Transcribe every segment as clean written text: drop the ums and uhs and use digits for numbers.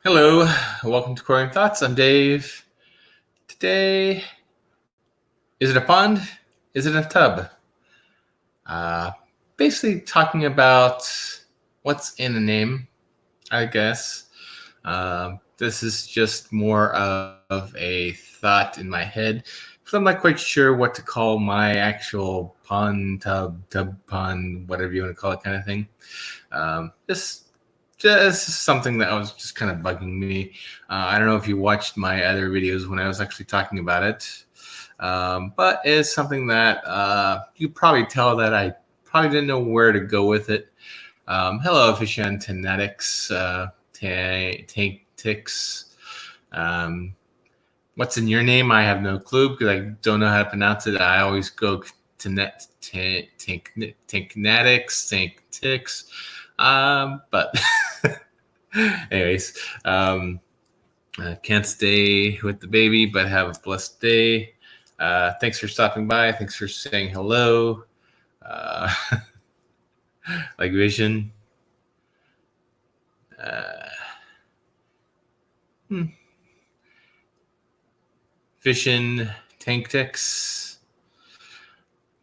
Hello, welcome to Aquarium Thoughts. I'm Dave. Today, is it a pond? Is it a tub? Uh, Basically, talking about what's in a name, I guess. This is just more of a thought in my head. So I'm not quite sure what to call my actual pond, tub pond, whatever you want to call it, kind of thing. Just something that was just kind of bugging me. I don't know if you watched my other videos when I was actually talking about it, but it's something that you probably tell that I probably didn't know where to go with it. Hello, aficionatics, tank ticks. What's in your name? I have no clue because I don't know how to pronounce it. I always go to tank ticks. But anyways, can't stay with the baby, but have a blessed day. Thanks for stopping by. Thanks for saying hello. Like Vision. Vision Tank Ticks.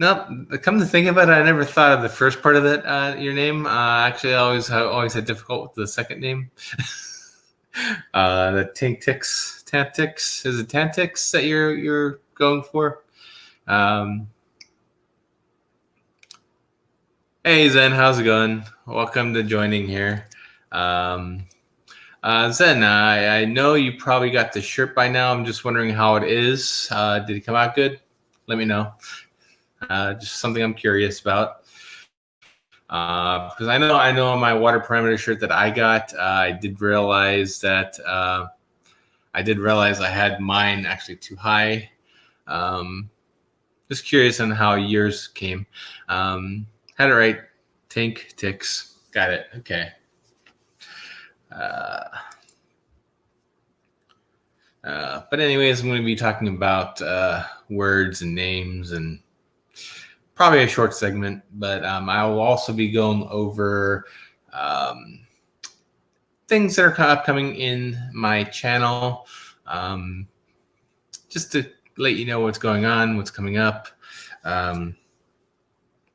Nope. Come to think about it, I never thought of the first part of that. Your name. Actually, I always had difficult with the second name. The Tantix. Is it Tantix that you're going for? Hey Zen, how's it going? Welcome to joining here. Zen, I know you probably got the shirt by now. I'm just wondering how it is. Did it come out good? Let me know. Just something I'm curious about. Because I know on my water parameter shirt that I got, I did realize I had mine actually too high. Just curious on how yours came. Had it right. Tank ticks. Got it. Okay. But anyways, I'm going to be talking about words and names and probably a short segment, but I will also be going over things that are upcoming in my channel, just to let you know what's going on, what's coming up.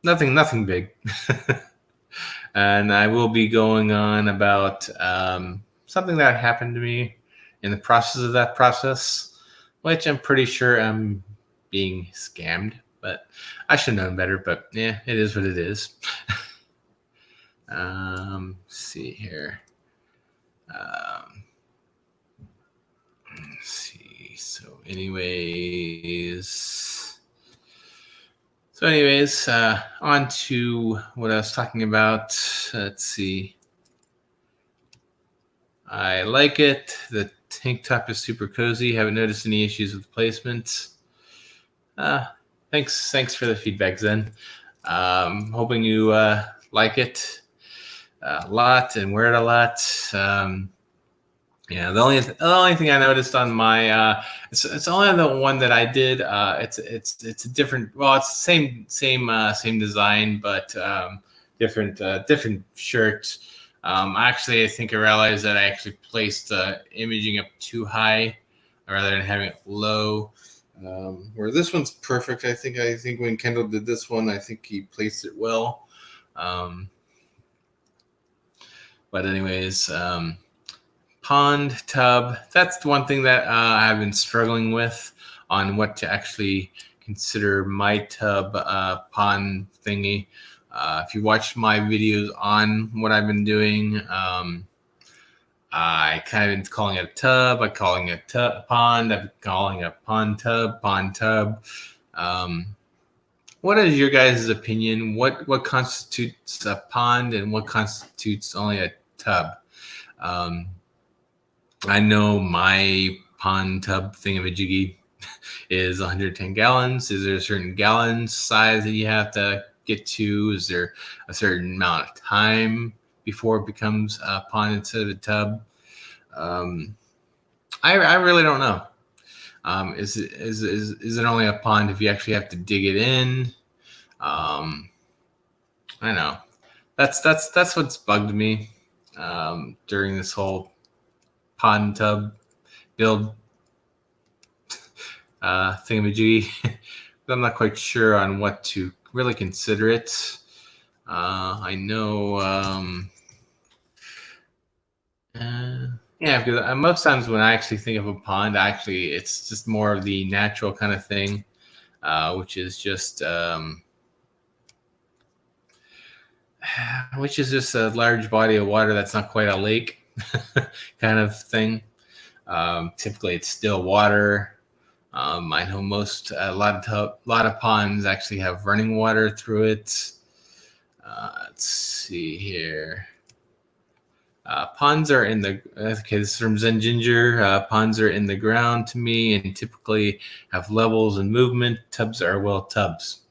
Nothing big. And I will be going on about something that happened to me in the process of that process, which I'm pretty sure I'm being scammed, but I should have known better. But yeah, it is what it is. Let's see here. Let's see. So anyways, on to what I was talking about. Let's see. I like it. The tank top is super cozy. Haven't noticed any issues with placement. Thanks for the feedback, Zen. Hoping you like it a lot and wear it a lot. Yeah, the only thing I noticed on my it's only on the one that I did. It's a different. Well, it's the same design, but different shirt. Actually, I think I realized that I actually placed the imaging up too high rather than having it low. Where this one's perfect. I think when Kendall did this one, I think he placed it well. But anyways. Pond, tub, that's the one thing that I've been struggling with on what to actually consider my tub pond thingy. If you watched my videos on what I've been doing, I kind of been calling it a tub, I'm calling it a pond, I'm calling it a pond tub. What is your guys' opinion? What constitutes a pond and what constitutes only a tub? I know my pond tub thingamajiggy is 110 gallons. Is there a certain gallon size that you have to get to? Is there a certain amount of time before it becomes a pond instead of a tub? I really don't know. Is it only a pond if you actually have to dig it in? I know. That's what's bugged me during this whole pond tub build thingamajiggy. I'm not quite sure on what to really consider it. I know, yeah, because most times when I actually think of a pond, actually it's just more of the natural kind of thing, which is just a large body of water that's not quite a lake kind of thing. Typically, it's still water. I know a lot of ponds actually have running water through it. Let's see here. Ponds are in the okay. This is from Zen Ginger. Ponds are in the ground to me, and typically have levels and movement. Tubs are tubs.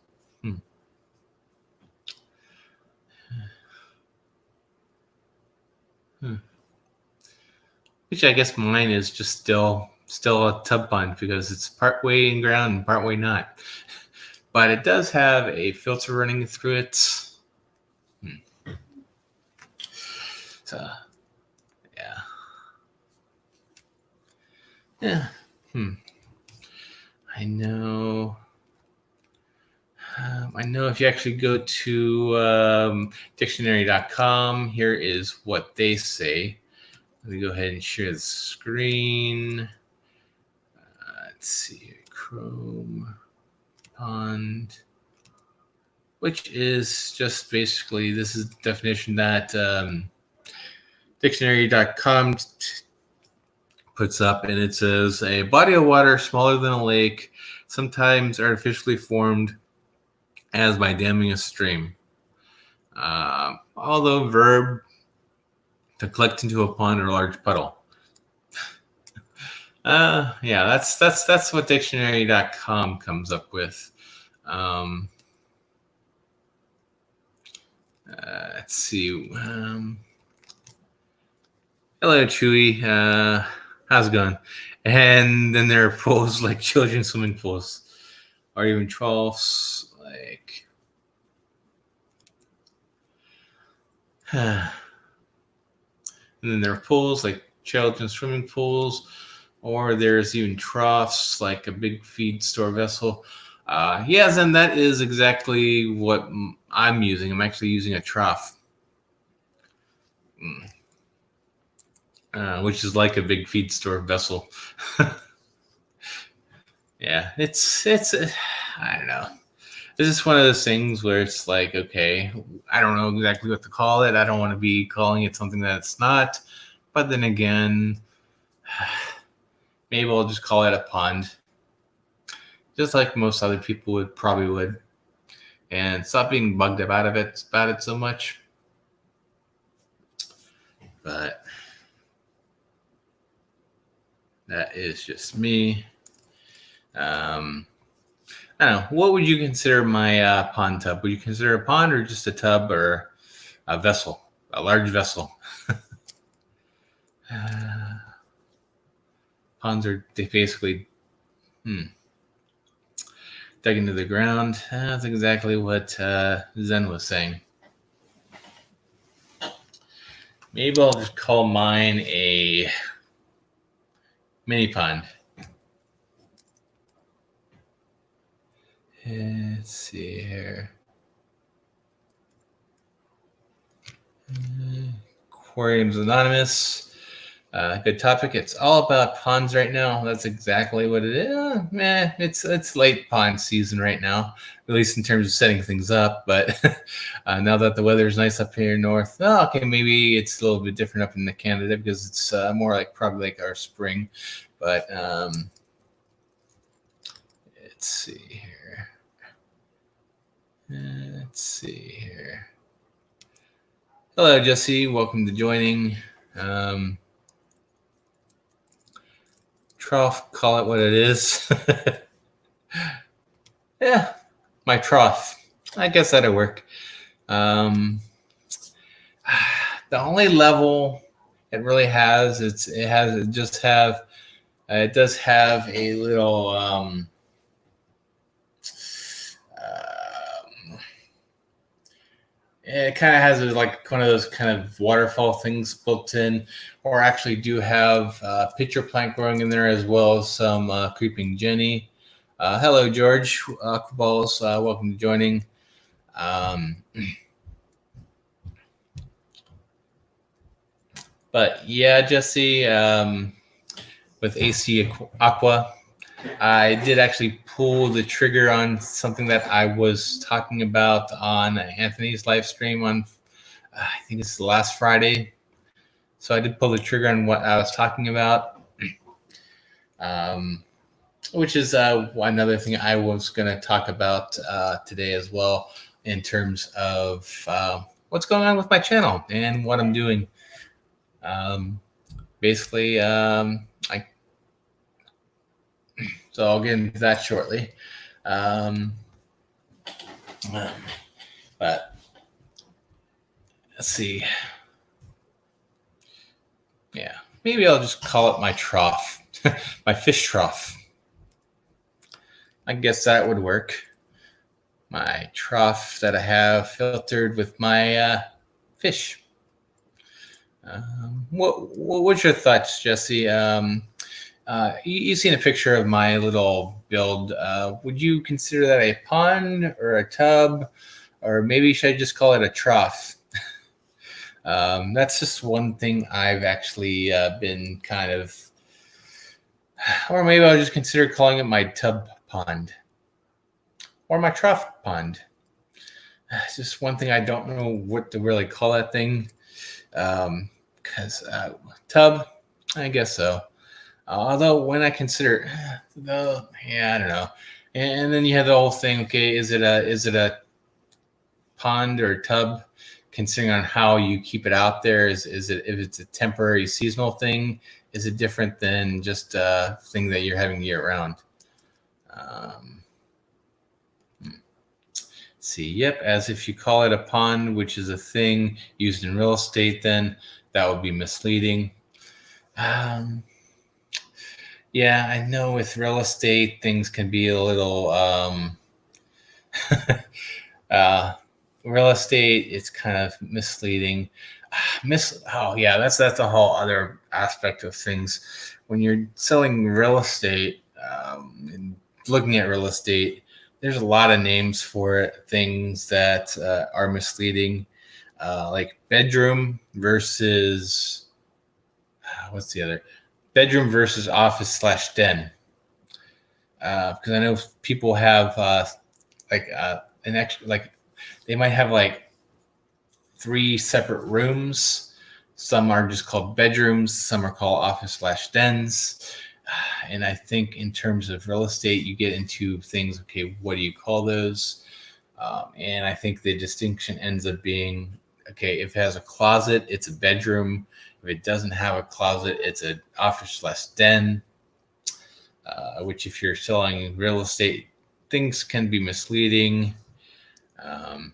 Which I guess mine is just still a tub pond because it's part way in ground and part way not. But it does have a filter running through it. So, yeah. I know. I know if you actually go to dictionary.com, here is what they say. Let me go ahead and share the screen. Let's see, Chrome pond, which is just basically, this is the definition that dictionary.com puts up, and it says a body of water smaller than a lake, sometimes artificially formed as by damming a stream. Although verb to collect into a pond or large puddle. Yeah, that's what dictionary.com comes up with. Let's see. Hello, Chewy. How's it going? And then there are pools like children's swimming pools, or even troughs. Like, and then there are pools like children's swimming pools, or there's even troughs like a big feed store vessel. Yes, and that is exactly what I'm using. I'm actually using a trough. Which is like a big feed store vessel. Yeah, it's I don't know. It's just one of those things where it's like, okay, I don't know exactly what to call it. I don't want to be calling it something that it's not. But then again, maybe I'll just call it a pond. Just like most other people probably would. And stop being bugged about it so much. But that is just me. I don't know. What would you consider my pond tub? Would you consider a pond or just a tub or a vessel, a large vessel? Ponds are basically dug into the ground. That's exactly what Zen was saying. Maybe I'll just call mine a mini pond. Let's see here. Aquarium's Anonymous. Good topic. It's all about ponds right now. That's exactly what it is. It's late pond season right now, at least in terms of setting things up. But now that the weather is nice up here north, okay, maybe it's a little bit different up in Canada because it's more like probably like our spring. But let's see here. Hello, Jesse. Welcome to joining. Trough, call it what it is. Yeah, my trough. I guess that'll work. The only level it really has, it does have a little It kind of has like one of those kind of waterfall things built in, or actually do have pitcher plant growing in there, as well as some creeping Jenny. Hello, George. Aquaballs, welcome to joining. But yeah, Jesse, with AC Aqua, I did actually pull the trigger on something that I was talking about on Anthony's live stream on, I think it's last Friday. So I did pull the trigger on what I was talking about, which is another thing I was going to talk about today as well, in terms of what's going on with my channel and what I'm doing. Basically, so I'll get into that shortly. But let's see. Yeah, maybe I'll just call it my trough, my fish trough. I guess that would work. My trough that I have filtered with my fish. What's your thoughts, Jesse? You've seen a picture of my little build. Would you consider that a pond or a tub, or maybe should I just call it a trough? That's just one thing I've actually been kind of, or maybe I'll just consider calling it my tub pond or my trough pond. It's just one thing I don't know what to really call that thing. Because tub, I guess so. Although when I consider, I don't know. And then you have the whole thing. Okay, is it a pond or a tub? Considering on how you keep it out there, is it, if it's a temporary seasonal thing, is it different than just a thing that you're having year round? See, yep, as if you call it a pond, which is a thing used in real estate, then that would be misleading. Yeah, I know with real estate, things can be a little, real estate, it's kind of misleading. Oh yeah, that's a whole other aspect of things. When you're selling real estate, and looking at real estate, there's a lot of names for it, things that are misleading, like bedroom versus what's the other? Bedroom versus office / den. Because I know people have an extra, like they might have like 3 separate rooms. Some are just called bedrooms. Some are called office / dens. And I think in terms of real estate, you get into things, okay, what do you call those? And I think the distinction ends up being, okay, if it has a closet, it's a bedroom. If it doesn't have a closet, it's an office / den, which if you're selling real estate, things can be misleading. Hello,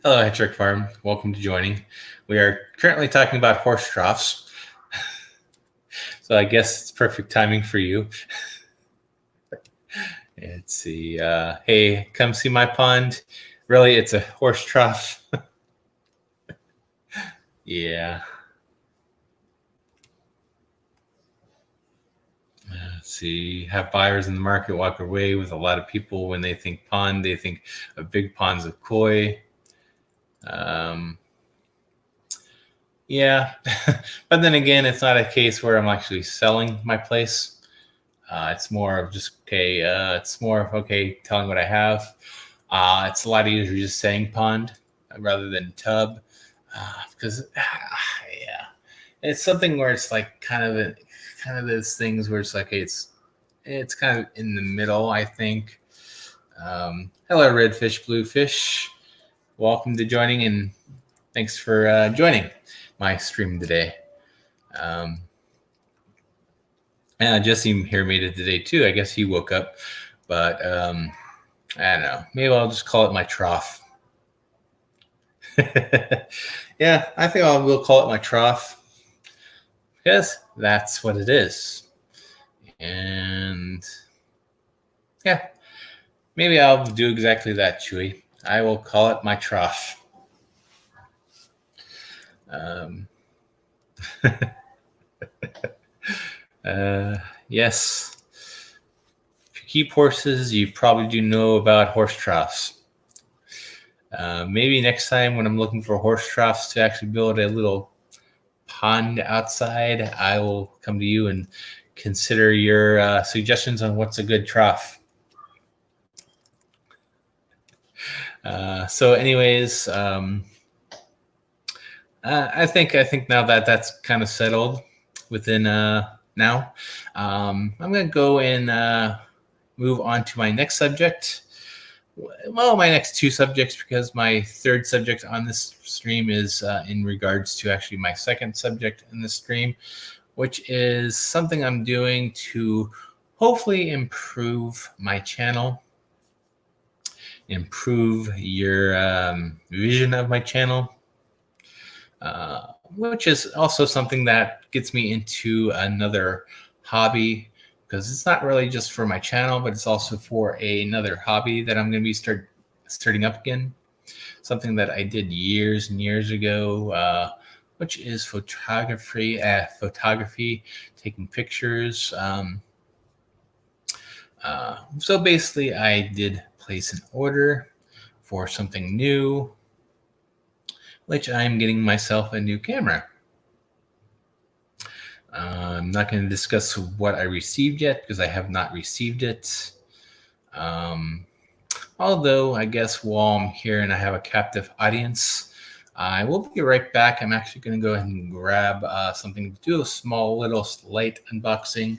Hedrick Farm. Welcome to joining. We are currently talking about horse troughs. So I guess it's perfect timing for you. Let's see. Hey, come see my pond. Really, it's a horse trough. Yeah. Let's see. Have buyers in the market walk away with a lot of people when they think pond. They think of big ponds of koi. Yeah. But then again, it's not a case where I'm actually selling my place. It's more of just, okay, it's more of, okay, telling what I have. It's a lot easier just saying pond rather than tub. Because, yeah, it's something where it's like kind of those things where it's like, hey, it's kind of in the middle, I think. Hello, Redfish, Bluefish. Welcome to joining, and thanks for joining my stream today. Jesse here made it today too. I guess he woke up, but I don't know. Maybe I'll just call it my trough. Yeah, I think we'll call it my trough because that's what it is. And yeah, maybe I'll do exactly that, Chewy. I will call it my trough. Yes. If you keep horses, you probably do know about horse troughs. Maybe next time when I'm looking for horse troughs to actually build a little pond outside, I will come to you and consider your suggestions on what's a good trough. So anyways, I think now that that's kind of settled within now, I'm going to go and move on to my next subject. Well, my next two subjects, because my third subject on this stream is in regards to actually my second subject in this stream, which is something I'm doing to hopefully improve my channel, improve your vision of my channel, which is also something that gets me into another hobby, because it's not really just for my channel, but it's also for another hobby that I'm going to be starting up again. Something that I did years and years ago, which is photography, taking pictures. So basically, I did place an order for something new, which I'm getting myself a new camera. I'm not going to discuss what I received yet because I have not received it. Although I guess while I'm here and I have a captive audience, I will be right back. I'm actually going to go ahead and grab something to do a small little light unboxing,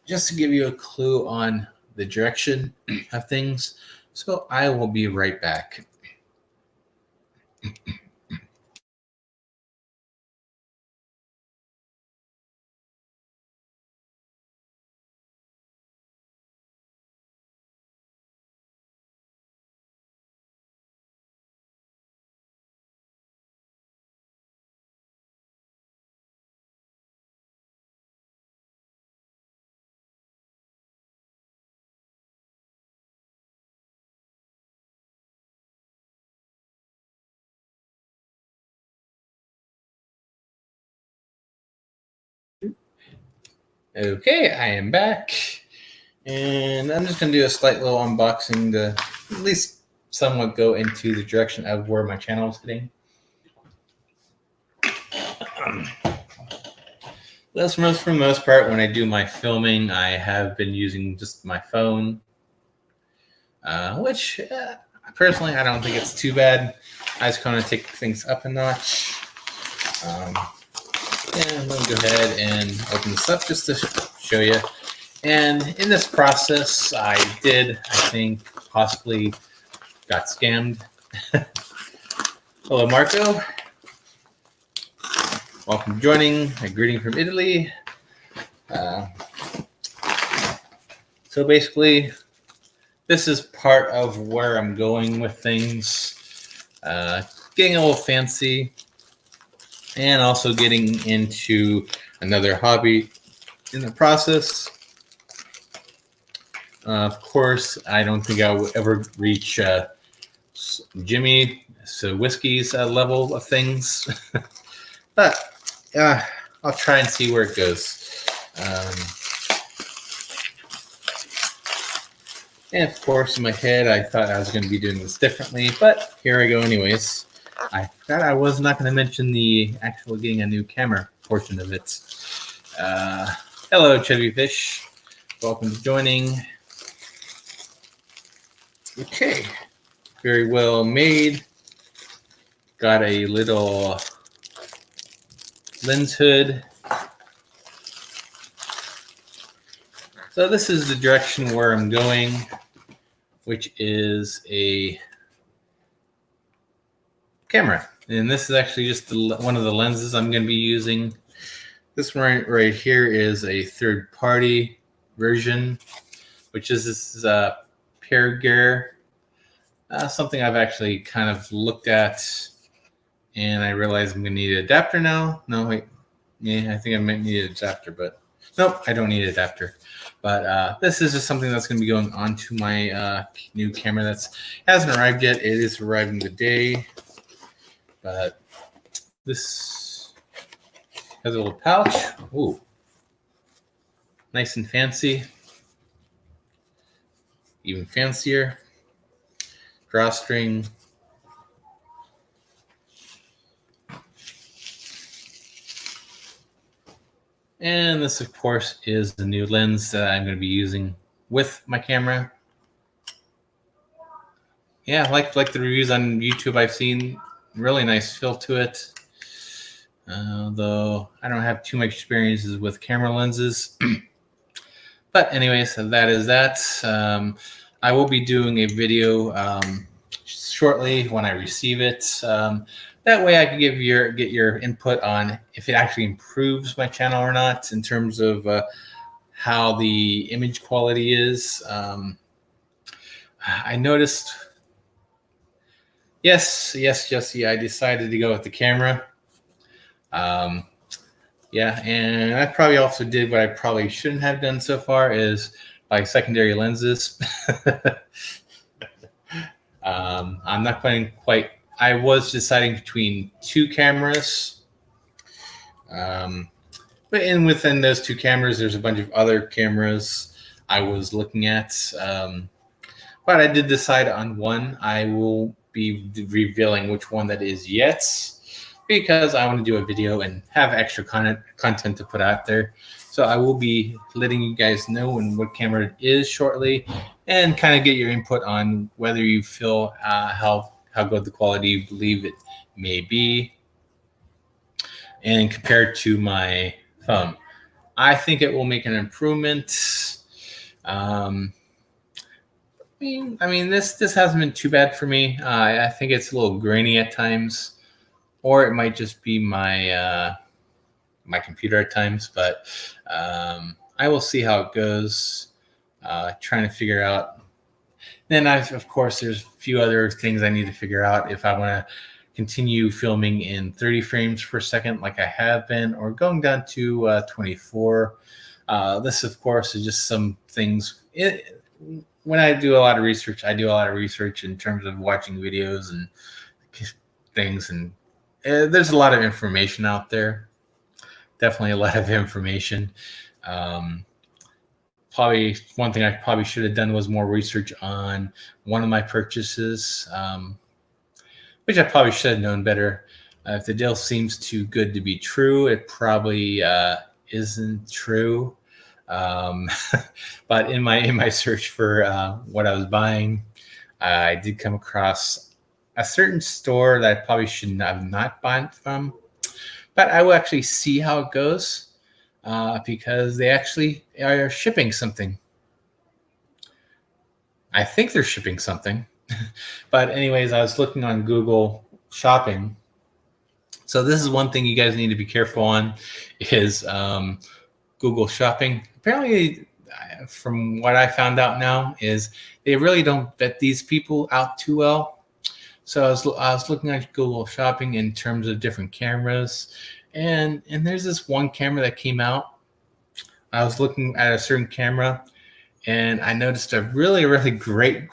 just to give you a clue on the direction of things. So I will be right back. Okay, I am back, and I'm just going to do a slight little unboxing to at least somewhat go into the direction of where my channel is heading. For the most part, when I do my filming, I have been using just my phone, which personally I don't think it's too bad. I just kind of take things up a notch. And let me go ahead and open this up just to show you. And in this process, I think, possibly got scammed. Hello, Marco. Welcome to joining. A greeting from Italy. So basically, this is part of where I'm going with things. Getting a little fancy, and also getting into another hobby in the process. Of course, I don't think I will ever reach Jimmy Whiskey's level of things, but I'll try and see where it goes. And of course, in my head, I thought I was going to be doing this differently, but here I go anyways. I thought I was not going to mention the actual getting a new camera portion of it. Hello, Chubby Fish. Welcome to joining. Okay. Very well made. Got a little lens hood. So this is the direction where I'm going, which is a camera. And this is actually just one of the lenses I'm going to be using. This one right here is a third-party version, which is this pair gear. Something I've actually kind of looked at, and I realize I'm going to need an adapter now. No, wait. Yeah, I think I might need an adapter, but Nope, I don't need an adapter. But this is just something that's going to be going onto my new camera that hasn't arrived yet. It is arriving today. But this has a little pouch. Ooh, nice and fancy. Even fancier. Drawstring. And this, of course, is the new lens that I'm going to be using with my camera. Yeah, like the reviews on YouTube I've seen, really nice feel to it. Though I don't have too much experiences with camera lenses. But anyways, that is that. I will be doing a video shortly when I receive it. That way I can get your input on if it actually improves my channel or not in terms of how the image quality is. I noticed, yes, Jesse, I decided to go with the camera. Yeah, and I probably also did what I probably shouldn't have done so far is buy secondary lenses. I'm not quite. I was deciding between two cameras. But within those two cameras, there's a bunch of other cameras I was looking at. But I did decide on one. I will be revealing which one that is yet, because I want to do a video and have extra content to put out there. So I will be letting you guys know what camera it is shortly, and kind of get your input on whether you feel how good the quality you believe it may be. And compared to my phone, I think it will make an improvement. I mean, this hasn't been too bad for me. I think it's a little grainy at times, or it might just be my my computer at times. But I will see how it goes. Trying to figure out. Then of course, there's a few other things I need to figure out if I want to continue filming in 30 frames per second like I have been, or going down to 24. This, of course, is just some things. When I do a lot of research, I do a lot of research in terms of watching videos and things, and there's a lot of information out there. Definitely a lot of information. Probably one thing I probably should have done was more research on one of my purchases, which I probably should have known better. If the deal seems too good to be true, it probably isn't true. But in my search for what I was buying, I did come across a certain store that I probably should have not bought from. But I will actually see how it goes, because they actually are shipping something. I think they're shipping something. But anyways, I was looking on Google Shopping. So this is one thing you guys need to be careful on is Google Shopping. Apparently, from what I found out now, is they really don't vet these people out too well. So I was looking at Google Shopping in terms of different cameras, and there's this one camera that came out. I was looking at a certain camera, and I noticed a really, really great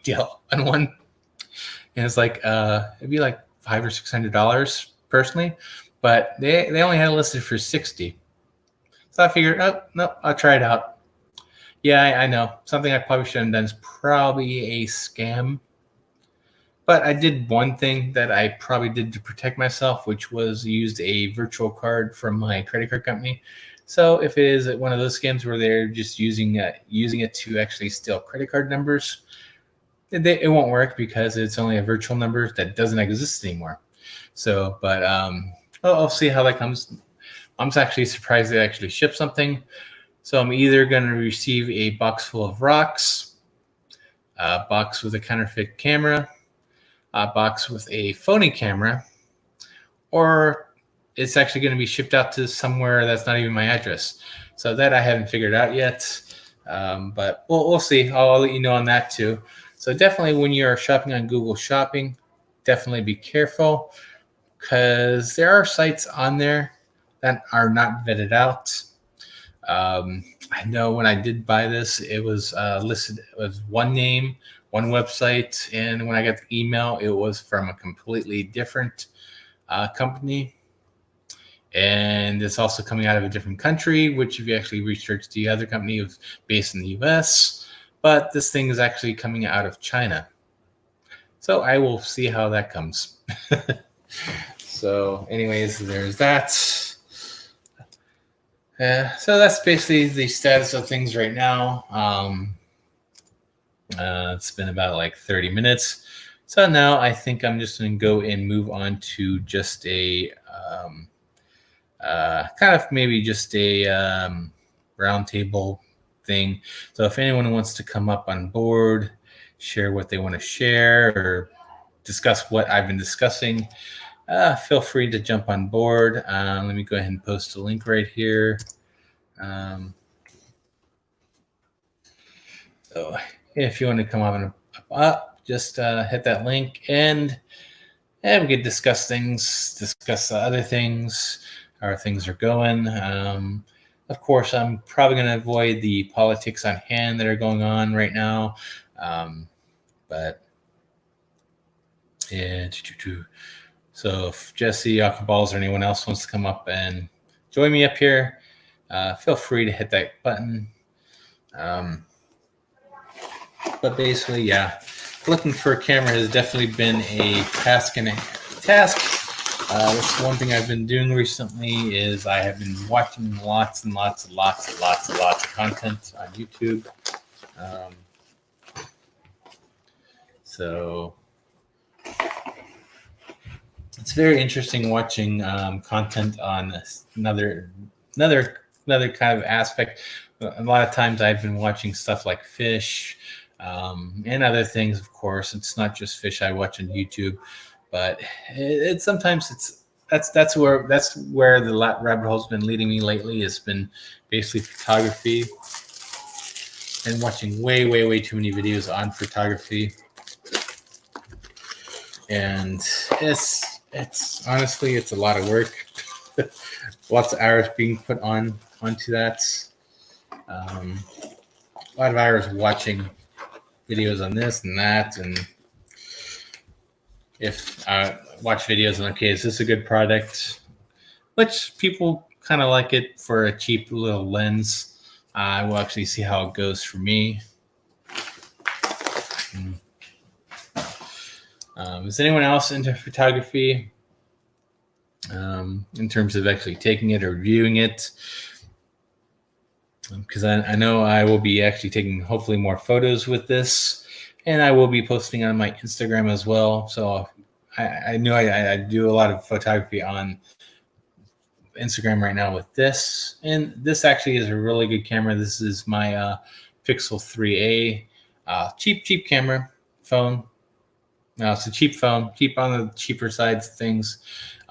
deal on one. And it's like it'd be like $500 or $600 personally, but they only had it listed for $60. So I figured, oh no, I'll try it out. Yeah, I know something I probably shouldn't have done is probably a scam. But I did one thing that I probably did to protect myself, which was used a virtual card from my credit card company. So if it is one of those scams where they're just using it to actually steal credit card numbers, it won't work because it's only a virtual number that doesn't exist anymore. So, but I'll see how that comes. I'm actually surprised they actually shipped something. So I'm either going to receive a box full of rocks, a box with a counterfeit camera, a box with a phony camera, or it's actually going to be shipped out to somewhere that's not even my address. So that I haven't figured out yet, but we'll see. I'll let you know on that too. So definitely when you're shopping on Google Shopping, definitely be careful, because there are sites on there that are not vetted out. I know when I did buy this, it was listed as one name, one website, and when I got the email, it was from a completely different company. And it's also coming out of a different country, which if you actually research the other company, was based in the US, but this thing is actually coming out of China. So I will see how that comes. So anyways, there's that. So that's basically the status of things right now. It's been about like 30 minutes. So now I think I'm just going to go and move on to just a kind of maybe just a roundtable thing. So if anyone wants to come up on board, share what they want to share, or discuss what I've been discussing, feel free to jump on board. Let me go ahead and post a link right here. So if you want to come up, just hit that link, and we could discuss things, discuss other things, how things are going. Of course, I'm probably going to avoid the politics on hand that are going on right now. But yeah, so if Jesse, Aqua Balls, or anyone else wants to come up and join me up here, feel free to hit that button. But basically, yeah, looking for a camera has definitely been a task. That's one thing I've been doing recently is I have been watching lots and lots of content on YouTube. So it's very interesting watching content on another kind of aspect. A lot of times I've been watching stuff like fish and other things. Of course, it's not just fish I watch on YouTube, but that's where the rabbit hole's been leading me lately. It's been basically photography and watching way too many videos on photography. And it's honestly, it's a lot of work. Lots of hours being put onto that. A lot of hours watching videos on this and that, and if I watch videos and okay, is this a good product? Which people kind of like it for a cheap little lens. I will actually see how it goes for me. Is anyone else into photography in terms of actually taking it or reviewing it? Because I know I will be actually taking hopefully more photos with this, and I will be posting on my Instagram as well. So I know I do a lot of photography on Instagram right now with this, and this actually is a really good camera. This is my Pixel 3a, cheap camera phone. No, it's a cheap phone, cheap on the cheaper side of things.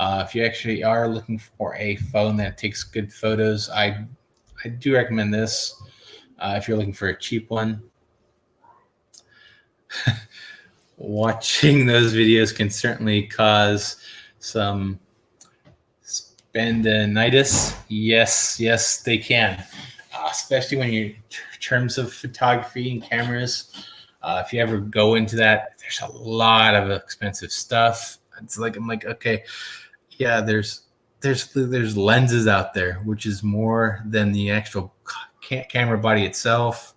If you actually are looking for a phone that takes good photos, I do recommend this. If you're looking for a cheap one, watching those videos can certainly cause some spendinitis. Yes, they can, especially when you're in terms of photography and cameras. If you ever go into that, there's a lot of expensive stuff. It's like I'm like, okay, yeah, there's lenses out there, which is more than the actual camera body itself.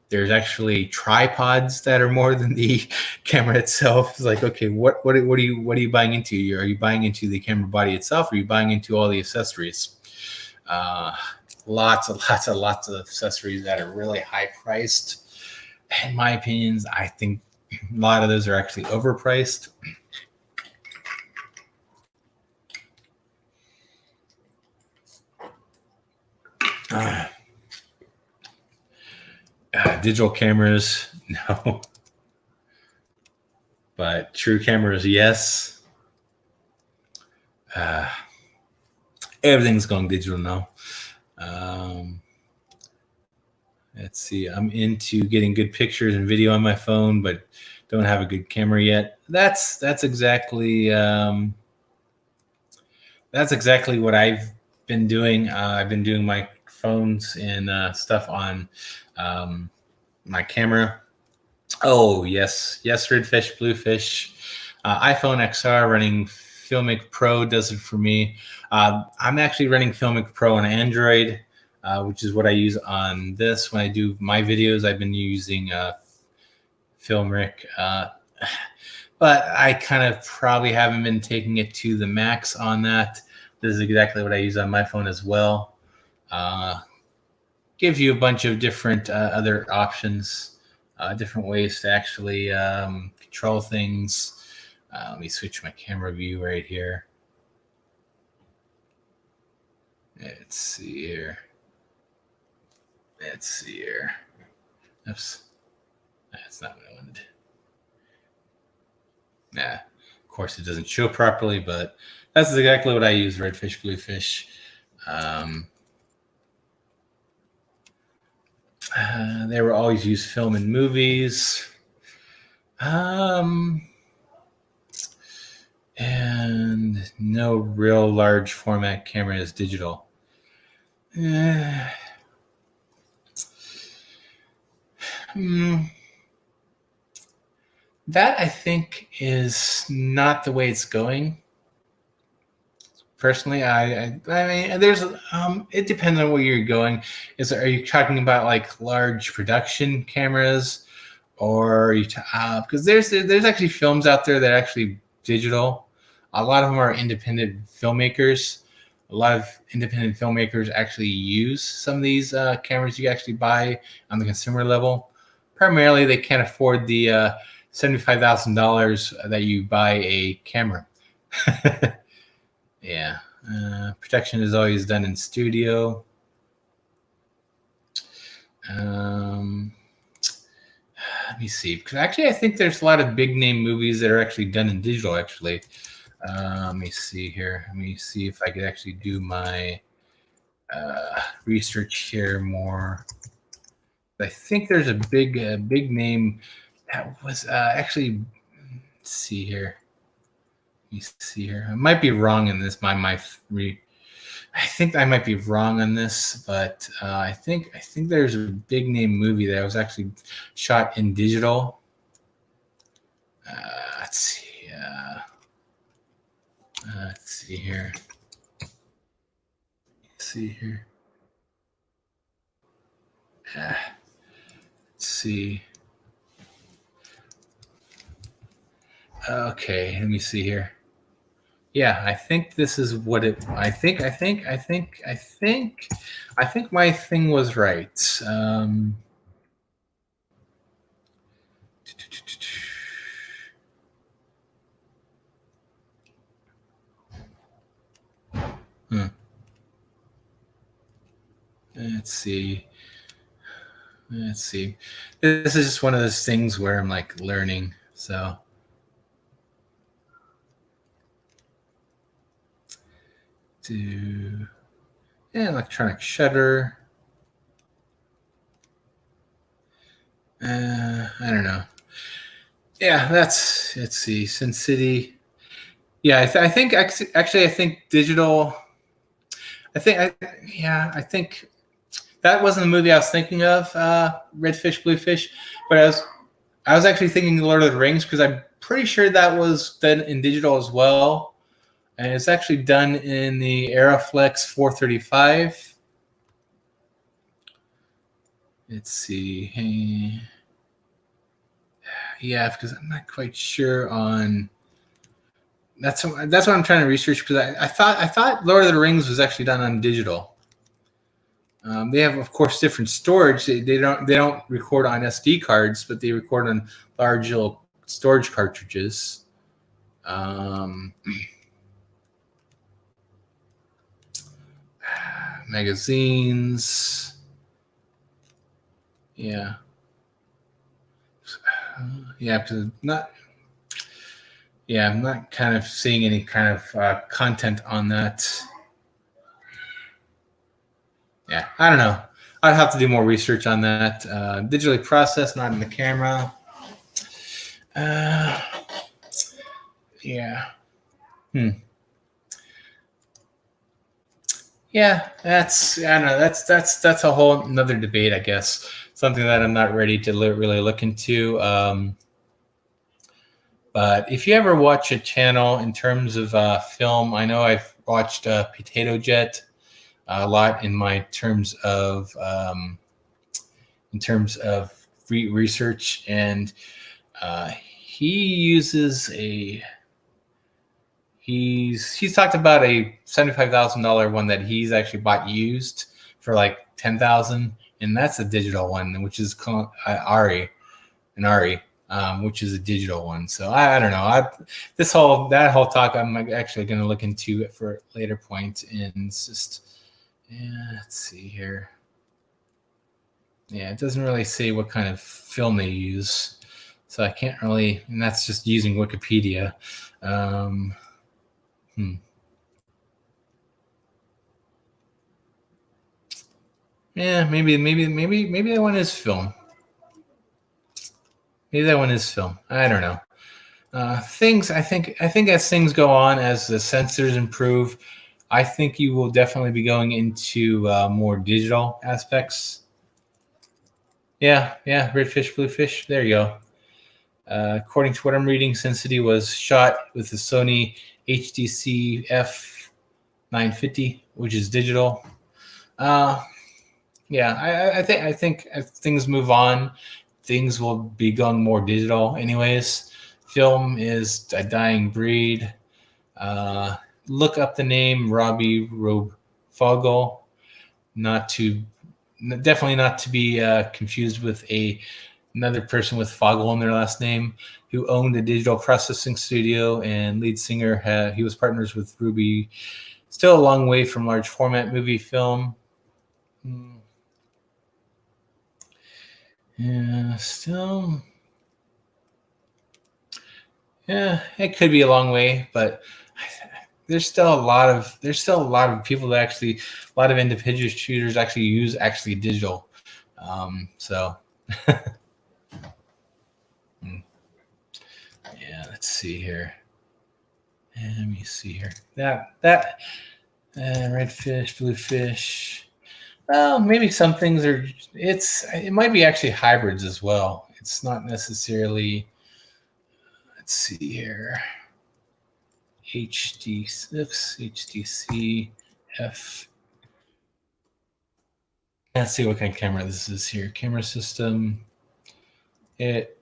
There's actually tripods that are more than the camera itself. It's like, okay, what are you buying into? Are you buying into the camera body itself, or are you buying into all the accessories? Lots of accessories that are really high priced. In my opinions, I think a lot of those are actually overpriced. Digital cameras, no. But true cameras, yes. Everything's going digital now. Let's see. I'm into getting good pictures and video on my phone, but don't have a good camera yet. That's exactly what I've been doing. I've been doing my phones and stuff on my camera. Oh, yes, redfish, bluefish. iPhone XR running Filmic Pro does it for me. I'm actually running Filmic Pro on Android, which is what I use on this. When I do my videos, I've been using Filmic, but I kind of probably haven't been taking it to the max on that. This is exactly what I use on my phone as well. Gives you a bunch of different other options, different ways to actually control things. Let me switch my camera view right here. Let's see here. Oops. That's not what I wanted. Nah, of course it doesn't show properly, but that's exactly what I use, redfish, bluefish. They were always used film in movies. And no real large format camera is digital. That I think is not the way it's going. Personally, I mean, there's it depends on where you're going. Are you talking about like large production cameras, or are you because there's actually films out there that are actually digital. A lot of them are independent filmmakers. A lot of independent filmmakers actually use some of these cameras you actually buy on the consumer level. Primarily, they can't afford the $75,000 that you buy a camera. Yeah, production is always done in studio. Let me see, because actually I think there's a lot of big name movies that are actually done in digital. Actually, let me see here. Let me see if I could actually do my research here more. I think there's a big name that was actually. Let's see here. Let me see here. I might be wrong in this. I think I might be wrong on this, but I think there's a big name movie that was actually shot in digital. Let's see. Let's see here. Let's see. Okay, let me see here. Yeah, I think this is what it. I think my thing was right. Let's see. This is just one of those things where I'm like learning. So. Electronic shutter. I don't know. Yeah, let's see. Sin City. Yeah, I think actually I think digital. I think that wasn't the movie I was thinking of. Redfish, Bluefish, but I was actually thinking Lord of the Rings because I'm pretty sure that was done in digital as well. And it's actually done in the Aeroflex 435. Let's see. Yeah, because I'm not quite sure on. That's what I'm trying to research because I thought Lord of the Rings was actually done on digital. They have, of course, different storage. They don't record on SD cards, but they record on large little storage cartridges. Magazines. Yeah. Because I'm not kind of seeing any kind of content on that. Yeah, I don't know. I'd have to do more research on that. Digitally processed, not in the camera. Yeah. Yeah, I don't know. That's a whole another debate, I guess. Something that I'm not ready to really look into. But if you ever watch a channel in terms of film, I know I've watched Potato Jet a lot in terms of research, and he uses a he's talked about a $75,000 one that he's actually bought used for like 10,000, and that's a digital one, which is called Ari, which is a digital one. So I don't know. That whole talk I'm actually going to look into it for a later point, and it's just let's see here. Yeah, it doesn't really say what kind of film they use, so I can't really. And that's just using Wikipedia. Um, hmm. Yeah, maybe that one is film. Maybe that one is film. I don't know. Things I think as things go on, as the sensors improve, I think you will definitely be going into more digital aspects. Yeah, red fish, blue fish. There you go. According to what I'm reading, Sin City was shot with the Sony HDC F950, which is digital. Uh, yeah, I think as things move on, things will be going more digital. Anyways, film is a dying breed. Uh, Look up the name Robbie Fogel. Not to Definitely not to be confused with another person with Fogel in their last name, who owned a digital processing studio and lead singer. He was partners with Ruby. Still a long way from large format movie film. Yeah, still. Yeah, it could be a long way, but there's still a lot of people that actually a lot of individual shooters actually use actually digital. So yeah, let's see here. Let me see here. That red fish, blue fish. Well, maybe some things are. It might be actually hybrids as well. It's not necessarily. Let's see here. HD6, HDC, F. Let's see what kind of camera this is here. Camera system. It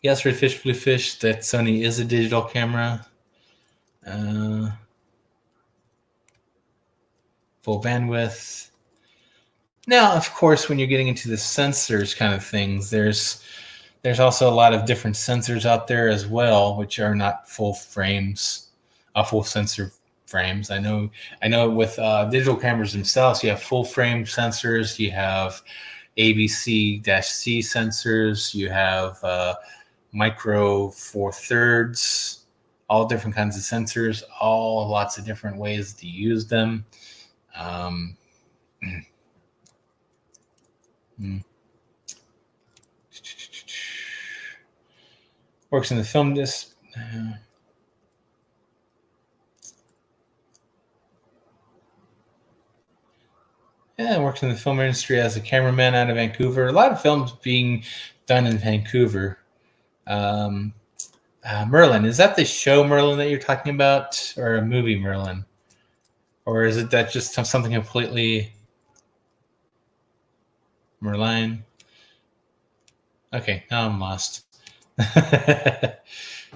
Yes, red fish, blue fish. That Sony is a digital camera. Uh, Full bandwidth. Now, of course, when you're getting into the sensors kind of things, there's also a lot of different sensors out there as well, which are not full frames, full sensor frames. I know with digital cameras themselves, you have full frame sensors, you have ABC-C sensors, you have micro four thirds, all different kinds of sensors, all lots of different ways to use them. Um, Works in the film disc. Yeah, works in the film industry as a cameraman out of Vancouver. A lot of films being done in Vancouver. Um, Merlin, is that the show Merlin that you're talking about, or a movie Merlin, or is it that just something completely Merlin? Okay, now I'm lost.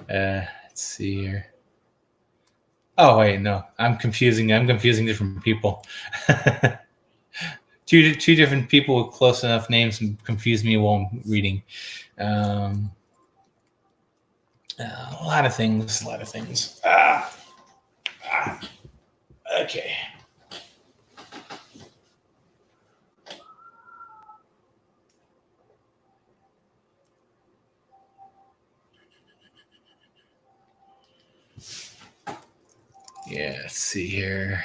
Let's see here. Oh wait, no, I'm confusing. I'm confusing different people. Two different people with close enough names confuse me while I'm reading. Um, a lot of things. A lot of things. Okay. Yeah, let's see here.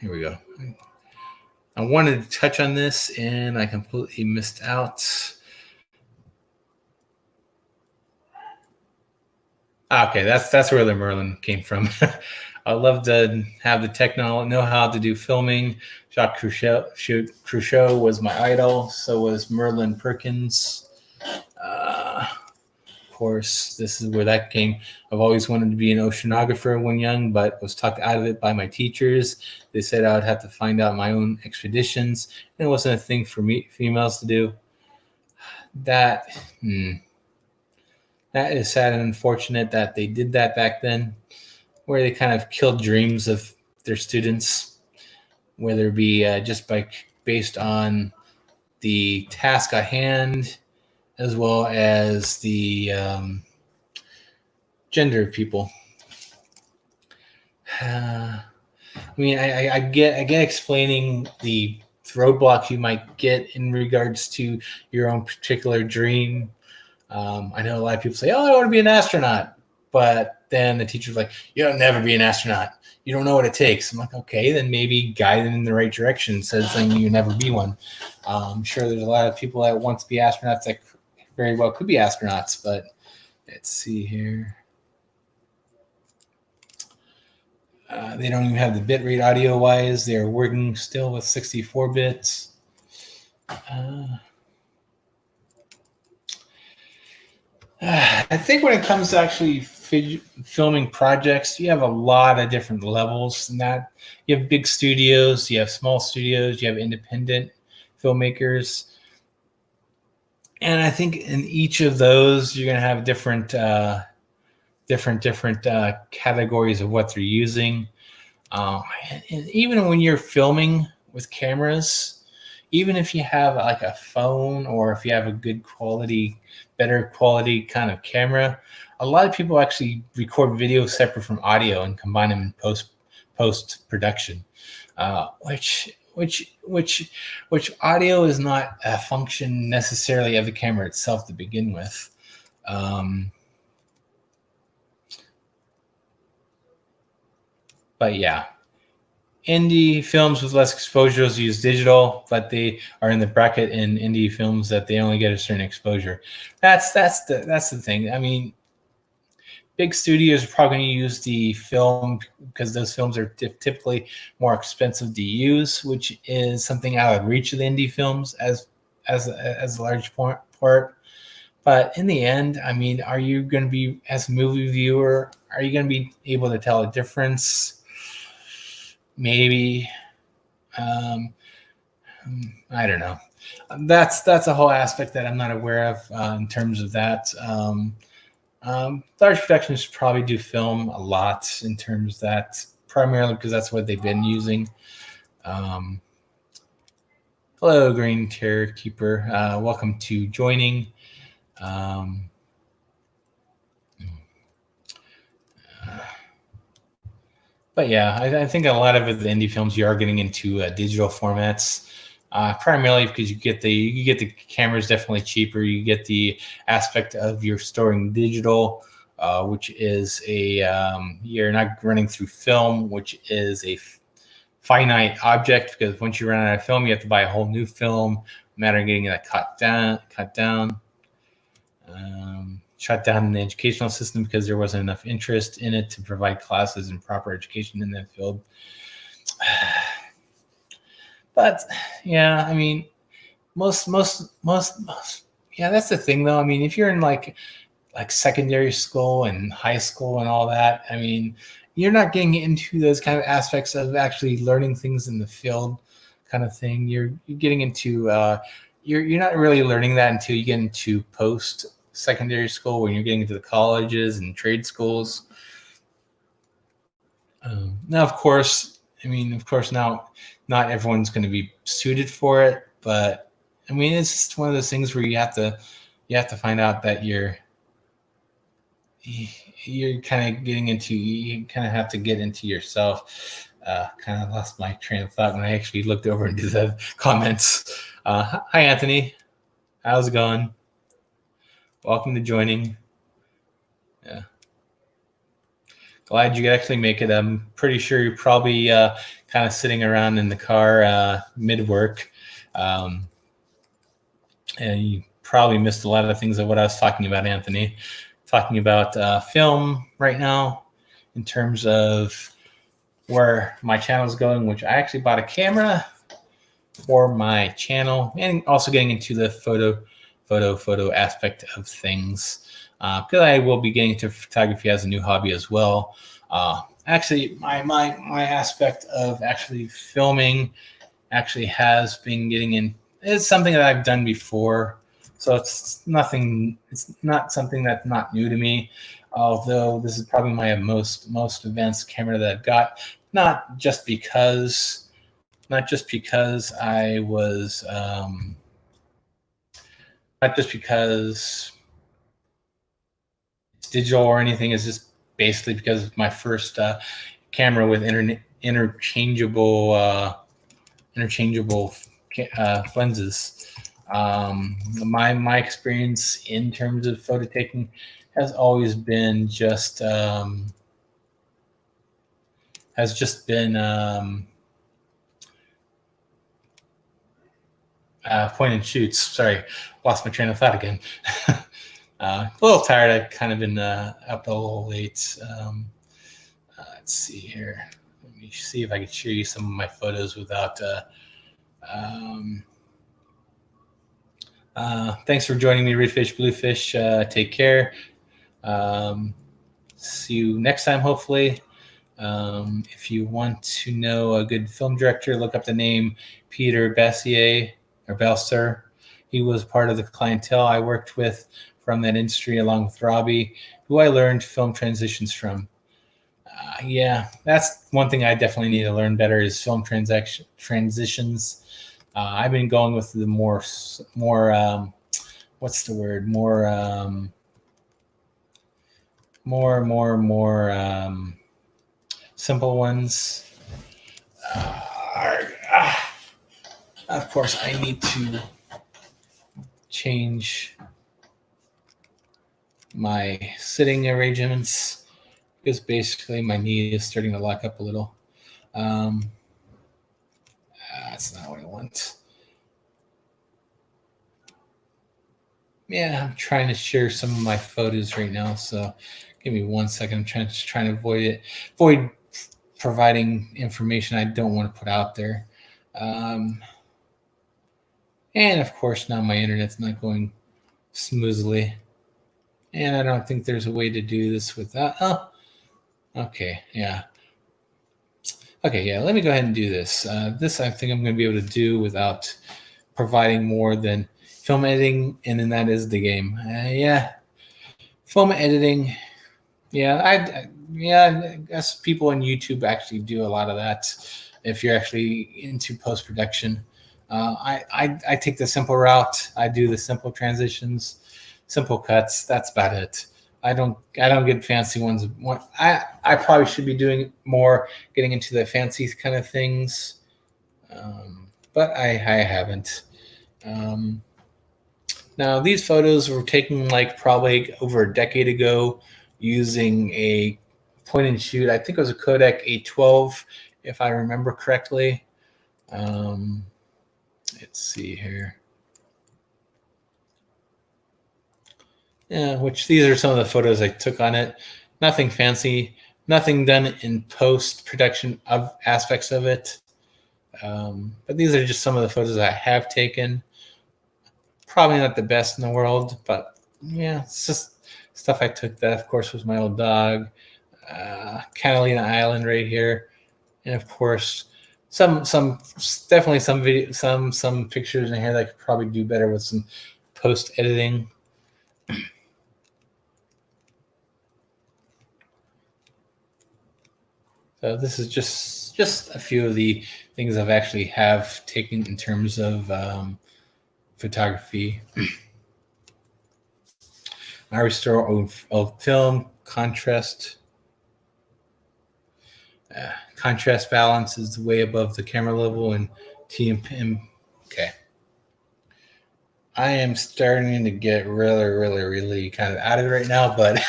Here we go. I wanted to touch on this and I completely missed out. Okay, that's where the Merlin came from. I love to have the technology, know how to do filming. Jacques Cruchot was my idol. So was Merlin Perkins. Of course, this is where that came. I've always wanted to be an oceanographer when young, but was talked out of it by my teachers. They said I would have to find out my own expeditions, and it wasn't a thing for me females to do. That that is sad and unfortunate that they did that back then, where they kind of killed dreams of their students, whether it be just by based on the task at hand, as well as the gender of people. I mean, I get explaining the roadblocks you might get in regards to your own particular dream. I know a lot of people say, "Oh, I want to be an astronaut," but then the teacher's like, "You'll never be an astronaut. You don't know what it takes." I'm like, "Okay, then maybe guide them in the right direction." Says saying you never be one. I'm sure there's a lot of people that want to be astronauts that very well could be astronauts, but let's see here. They don't even have the bit rate audio wise. They're working still with 64 bits. I think when it comes to actually filming projects, you have a lot of different levels. And that you have big studios, you have small studios, you have independent filmmakers, and I think in each of those, you're going to have different categories of what they're using. And even when you're filming with cameras, even if you have like a phone or if you have a good quality, better quality kind of camera, a lot of people actually record video separate from audio and combine them in post production, which audio is not a function necessarily of the camera itself to begin with. But yeah, indie films with less exposures use digital, but they are in the bracket in indie films that they only get a certain exposure. That's the thing. I mean, big studios are probably going to use the film because those films are typically more expensive to use, which is something out of reach of the indie films as a large part. But in the end, I mean, are you going to be, as a movie viewer, are you going to be able to tell a difference? Maybe. I don't know. That's a whole aspect that I'm not aware of in terms of that. Large productions probably do film a lot in terms of that, primarily because that's what they've been using. Hello, Green Terror Keeper. Welcome to joining. But yeah, I think a lot of the indie films you are getting into digital formats, primarily because you get the cameras definitely cheaper. You get the aspect of you're storing digital, which is you're not running through film, which is a finite object, because once you run out of film, you have to buy a whole new film. Matter of getting that cut down. Shut down in the educational system because there wasn't enough interest in it to provide classes and proper education in that field. But yeah, I mean, most yeah, that's the thing though. I mean, if you're in like secondary school and high school and all that, I mean, you're not getting into those kind of aspects of actually learning things in the field kind of thing. You're getting into you're not really learning that until you get into post secondary school, when you're getting into the colleges and trade schools. Now, of course, now not everyone's going to be suited for it, but I mean, it's just one of those things where you have to find out that you're kind of getting into, you kind of have to get into yourself. Kind of lost my train of thought when I actually looked over into the comments. Hi, Anthony. How's it going? Welcome to joining. Yeah. Glad you could actually make it. I'm pretty sure you're probably kind of sitting around in the car mid-work. And you probably missed a lot of things of what I was talking about, Anthony. talking about film right now in terms of where my channel is going, which I actually bought a camera for my channel, and also getting into the photo aspect of things, because I will be getting into photography as a new hobby as well. Actually, my aspect of actually filming actually has been getting in. It's something that I've done before, so it's nothing. It's not something that's not new to me. Although this is probably my most advanced camera that I've got, not just because I was, not just because it's digital or anything. It's just basically because it's my first camera with interchangeable lenses. My experience in terms of photo taking has always been point and shoots. Sorry, lost my train of thought again. A little tired. I've kind of been up a little late. Let's see here. Let me see if I can show you some of my photos without. Thanks for joining me, Redfish, Bluefish. Take care. See you next time, hopefully. If you want to know a good film director, look up the name Peter Bessier or Belser. He was part of the clientele I worked with from that industry, along with Robbie, who I learned film transitions from. Yeah, that's one thing I definitely need to learn better is film transitions. I've been going with the more what's the word? More simple ones. Of course, I need to change my sitting arrangements because basically my knee is starting to lock up a little. That's not what I want. Yeah, I'm trying to share some of my photos right now, so give me 1 second. I'm trying to avoid providing information I don't want to put out there. And of course, now my internet's not going smoothly. And I don't think there's a way to do this without. Oh, okay, yeah. Okay, yeah, let me go ahead and do this. This I think I'm going to be able to do without providing more than film editing, and then that is the game. Yeah, film editing. Yeah, I guess people on YouTube actually do a lot of that. If you're actually into post production, I take the simple route. I do the simple transitions, simple cuts. That's about it. I don't get fancy ones. I probably should be doing more, getting into the fancy kind of things, but I haven't. Now these photos were taken like probably over a decade ago using a point and shoot. I think it was a Kodak 812, if I remember correctly. Let's see here. Yeah, which these are some of the photos I took on it. Nothing fancy, nothing done in post-production of aspects of it. But these are just some of the photos I have taken. Probably not the best in the world, but yeah, it's just stuff I took. That, of course, was my old dog. Catalina Island right here. And of course, definitely some video, some pictures in here that I could probably do better with some post editing. So this is just a few of the things I've actually have taken in terms of photography. I restore old film, contrast. Contrast balance is way above the camera level, and TMP. Okay. I am starting to get really kind of out of it right now, but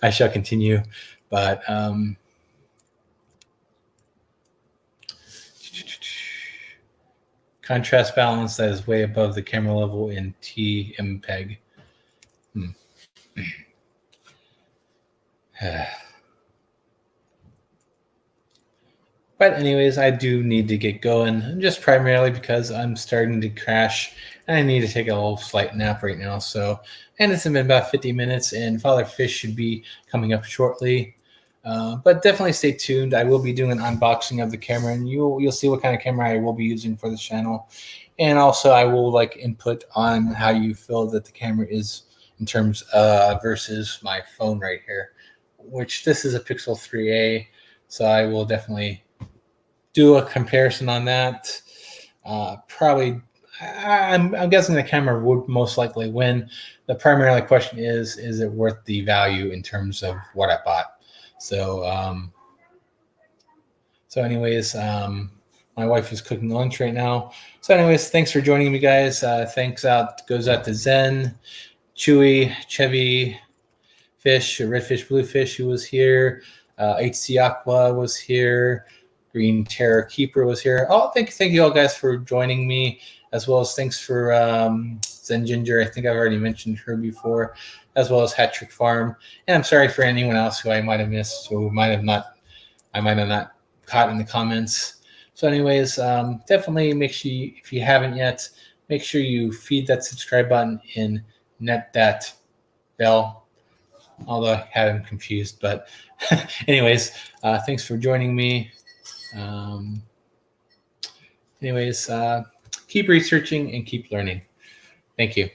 I shall continue. But contrast balance that is way above the camera level in TMPEG. But anyways, I do need to get going, just primarily because I'm starting to crash and I need to take a little slight nap right now. So, and it's been about 50 minutes, and Father Fish should be coming up shortly. But definitely stay tuned. I will be doing an unboxing of the camera, and you'll see what kind of camera I will be using for the channel. And also, I will like input on how you feel that the camera is in terms versus my phone right here, which this is a Pixel 3a. So I will definitely do a comparison on that. Probably, I'm guessing the camera would most likely win. The primary question is it worth the value in terms of what I bought? So, anyways, my wife is cooking lunch right now. So anyways, thanks for joining me, guys. Thanks goes out to Zen, Chewy, Chevy, Fish, Redfish, Bluefish, who was here. HC Aqua was here. Green Terror Keeper was here. Oh, thank you all guys for joining me, as well as thanks for Zen Ginger. I think I've already mentioned her before, as well as Hat Trick Farm. And I'm sorry for anyone else who I might have missed, who I might have not caught in the comments. So anyways, definitely make sure if you haven't yet, make sure you feed that subscribe button and net that bell. Although I had him confused, but anyways, thanks for joining me. Anyways, keep researching and keep learning. Thank you.